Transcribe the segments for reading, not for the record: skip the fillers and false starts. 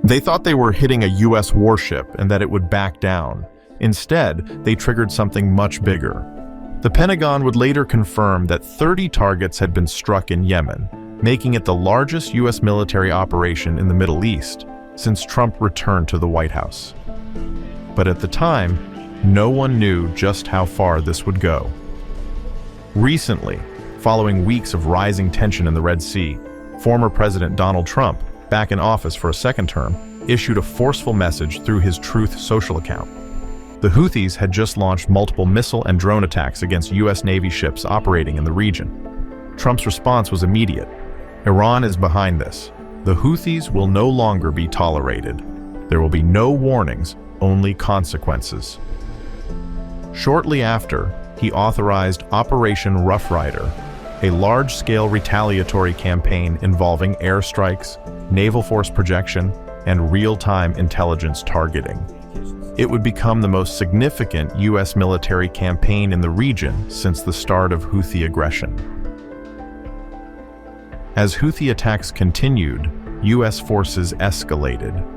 They thought they were hitting a US warship and that it would back down. Instead, they triggered something much bigger. The Pentagon would later confirm that 30 targets had been struck in Yemen, making it the largest US military operation in the Middle East since Trump returned to the White House. But at the time, no one knew just how far this would go. Recently, following weeks of rising tension in the Red Sea, former President Donald Trump, back in office for a second term, issued a forceful message through his Truth social account. The Houthis had just launched multiple missile and drone attacks against US Navy ships operating in the region. Trump's response was immediate. Iran is behind this. The Houthis will no longer be tolerated. There will be no warnings, only consequences. Shortly after, he authorized Operation Ruff Rider, a large-scale retaliatory campaign involving airstrikes, naval force projection, and real-time intelligence targeting. It would become the most significant U.S. military campaign in the region since the start of Houthi aggression. As Houthi attacks continued, U.S. forces escalated.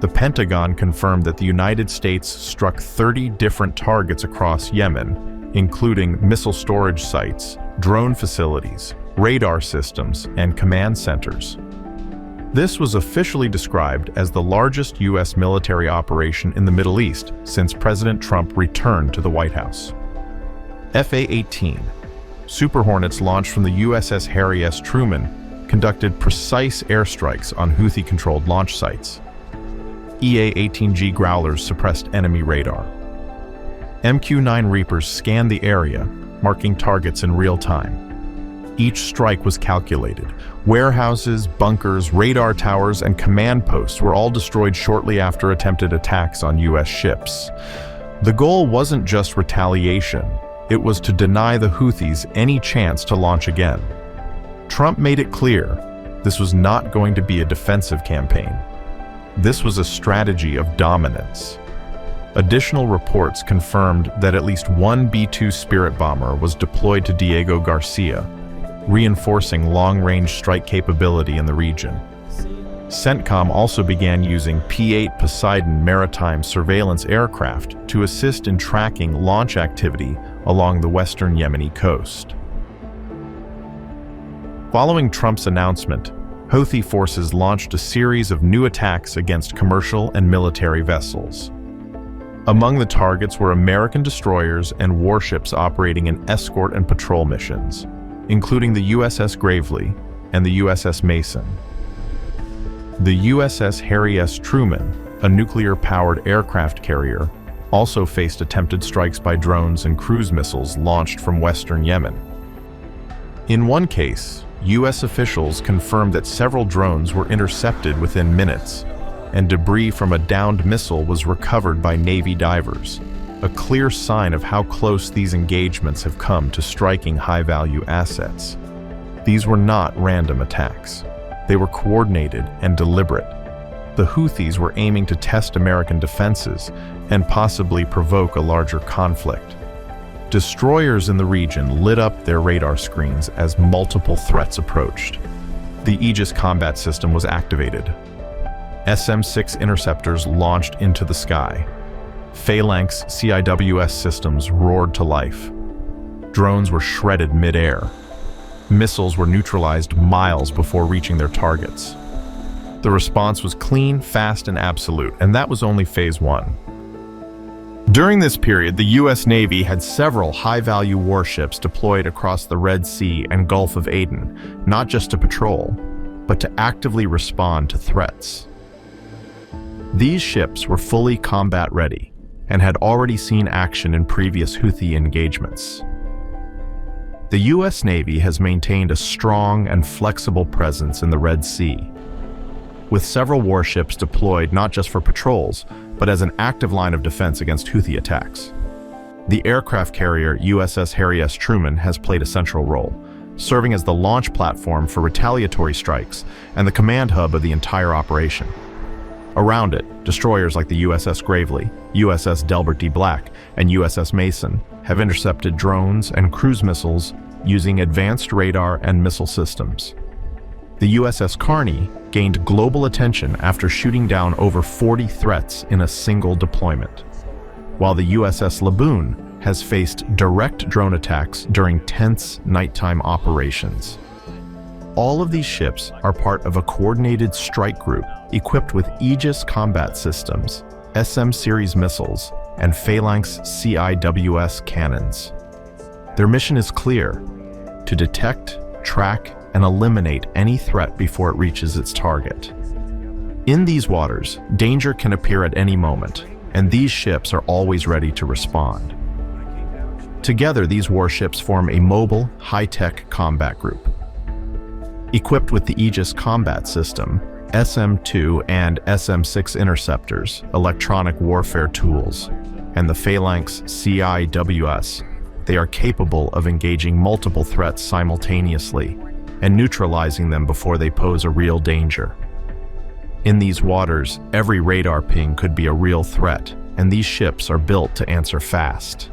The Pentagon confirmed that the United States struck 30 different targets across Yemen, including missile storage sites, drone facilities, radar systems, and command centers. This was officially described as the largest U.S. military operation in the Middle East since President Trump returned to the White House. FA-18, Super Hornets launched from the USS Harry S. Truman, conducted precise airstrikes on Houthi-controlled launch sites. EA-18G Growlers suppressed enemy radar. MQ-9 Reapers scanned the area, marking targets in real time. Each strike was calculated. Warehouses, bunkers, radar towers, and command posts were all destroyed shortly after attempted attacks on U.S. ships. The goal wasn't just retaliation. It was to deny the Houthis any chance to launch again. Trump made it clear this was not going to be a defensive campaign. This was a strategy of dominance. Additional reports confirmed that at least one B-2 Spirit bomber was deployed to Diego Garcia, reinforcing long-range strike capability in the region. CENTCOM also began using P-8 Poseidon maritime surveillance aircraft to assist in tracking launch activity along the western Yemeni coast. Following Trump's announcement, Houthi forces launched a series of new attacks against commercial and military vessels. Among the targets were American destroyers and warships operating in escort and patrol missions, including the USS Gravely and the USS Mason. The USS Harry S. Truman, a nuclear-powered aircraft carrier, also faced attempted strikes by drones and cruise missiles launched from western Yemen. In one case, U.S. officials confirmed that several drones were intercepted within minutes, and debris from a downed missile was recovered by Navy divers, a clear sign of how close these engagements have come to striking high-value assets. These were not random attacks. They were coordinated and deliberate. The Houthis were aiming to test American defenses and possibly provoke a larger conflict. Destroyers in the region lit up their radar screens as multiple threats approached. The Aegis combat system was activated. SM-6 interceptors launched into the sky. Phalanx CIWS systems roared to life. Drones were shredded mid-air. Missiles were neutralized miles before reaching their targets. The response was clean, fast, and absolute, and that was only phase one. During this period, the U.S. Navy had several high-value warships deployed across the Red Sea and Gulf of Aden, not just to patrol, but to actively respond to threats. These ships were fully combat-ready and had already seen action in previous Houthi engagements. The U.S. Navy has maintained a strong and flexible presence in the Red Sea, with several warships deployed not just for patrols, but as an active line of defense against Houthi attacks. The aircraft carrier USS Harry S. Truman has played a central role, serving as the launch platform for retaliatory strikes and the command hub of the entire operation. Around it, destroyers like the USS Gravely, USS Delbert D. Black, and USS Mason have intercepted drones and cruise missiles using advanced radar and missile systems. The USS Carney gained global attention after shooting down over 40 threats in a single deployment, while the USS Laboon has faced direct drone attacks during tense nighttime operations. All of these ships are part of a coordinated strike group equipped with Aegis combat systems, SM series missiles, and Phalanx CIWS cannons. Their mission is clear: to detect, track, and eliminate any threat before it reaches its target. In these waters, danger can appear at any moment, and these ships are always ready to respond. Together, these warships form a mobile, high-tech combat group. Equipped with the Aegis combat system, SM-2 and SM-6 interceptors, electronic warfare tools, and the Phalanx CIWS, they are capable of engaging multiple threats simultaneously and neutralizing them before they pose a real danger. In these waters, every radar ping could be a real threat, and these ships are built to answer fast.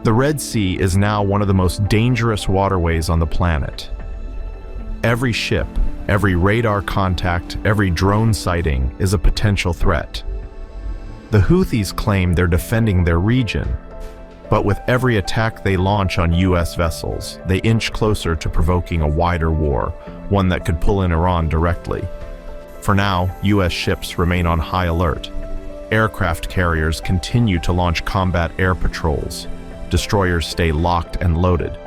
The Red Sea is now one of the most dangerous waterways on the planet. Every ship, every radar contact, every drone sighting is a potential threat. The Houthis claim they're defending their region, but with every attack they launch on US vessels, they inch closer to provoking a wider war, one that could pull in Iran directly. For now, US ships remain on high alert. Aircraft carriers continue to launch combat air patrols. Destroyers stay locked and loaded.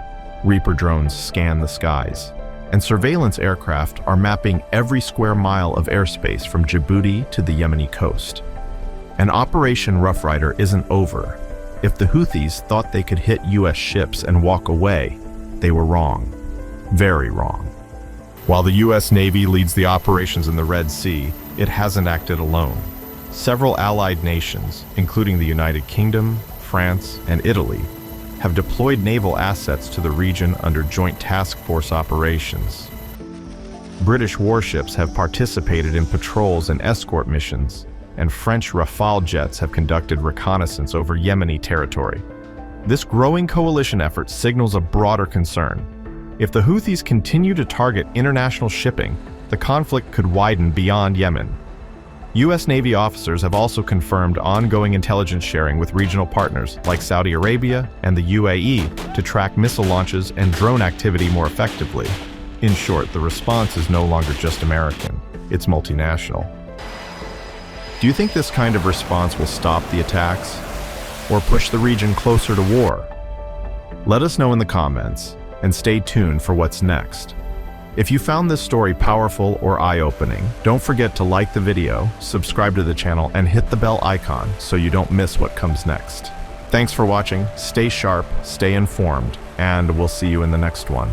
Reaper drones scan the skies. And surveillance aircraft are mapping every square mile of airspace from Djibouti to the Yemeni coast. And Operation Ruff Rider isn't over. If the Houthis thought they could hit US ships and walk away, they were wrong. Very wrong. While the US Navy leads the operations in the Red Sea, it hasn't acted alone. Several allied nations, including the United Kingdom, France, and Italy, have deployed naval assets to the region under joint task force operations. British warships have participated in patrols and escort missions, and French Rafale jets have conducted reconnaissance over Yemeni territory. This growing coalition effort signals a broader concern. If the Houthis continue to target international shipping, the conflict could widen beyond Yemen. U.S. Navy officers have also confirmed ongoing intelligence sharing with regional partners like Saudi Arabia and the UAE to track missile launches and drone activity more effectively. In short, the response is no longer just American, it's multinational. Do you think this kind of response will stop the attacks or push the region closer to war? Let us know in the comments and stay tuned for what's next. If you found this story powerful or eye-opening, don't forget to like the video, subscribe to the channel, and hit the bell icon so you don't miss what comes next. Thanks for watching, stay sharp, stay informed, and we'll see you in the next one.